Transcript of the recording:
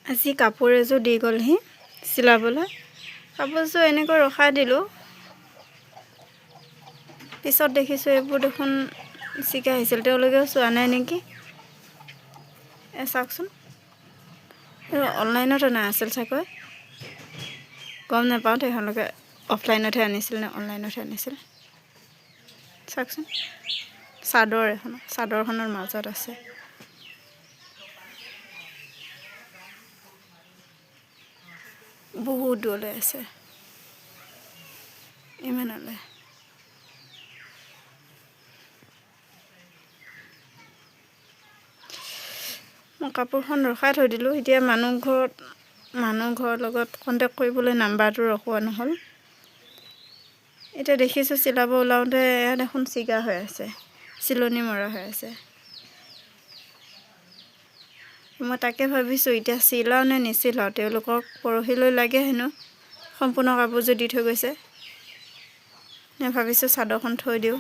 আজি কাপোৰ এযোৰ দি গ'লহি চিলাবলৈ। কাপোৰযোৰ এনেকৈ ৰখাই দিলোঁ। পিছত দেখিছোঁ এইবোৰ দেখোন চিগা আহিছিল, তেওঁলোকেও চোৱা নাই নেকি। চাওকচোন, অনলাইনত অনা আছিল চাগৈ, গম নাপাওঁ তেওঁলোকে অফলাইনতহে আনিছিল নে অনলাইনতহে আনিছিল। চাওকচোন, চাদৰখনৰ মাজত আছে। বহুত দূৰলৈ আছে, ইমানলৈ। মই কাপোৰখন ৰখাই থৈ দিলোঁ। এতিয়া মানুহ ঘৰৰ লগত কণ্টেক্ট কৰিবলৈ নাম্বাৰটো ৰখোৱা নহ'ল। এতিয়া দেখিছোঁ চিলাব ওলাওঁতে ইয়াত এখন চিগা হৈ আছে, চিলনি মৰা হৈ আছে। মই তাকে ভাবিছোঁ এতিয়া চিলাওঁ নে নিচিলাওঁ। তেওঁলোকক পৰহিলৈ লাগে হেনো, সম্পূৰ্ণ কাপোৰযোৰ দি থৈ গৈছে। ভাবিছোঁ চাদৰখন থৈ দিওঁ।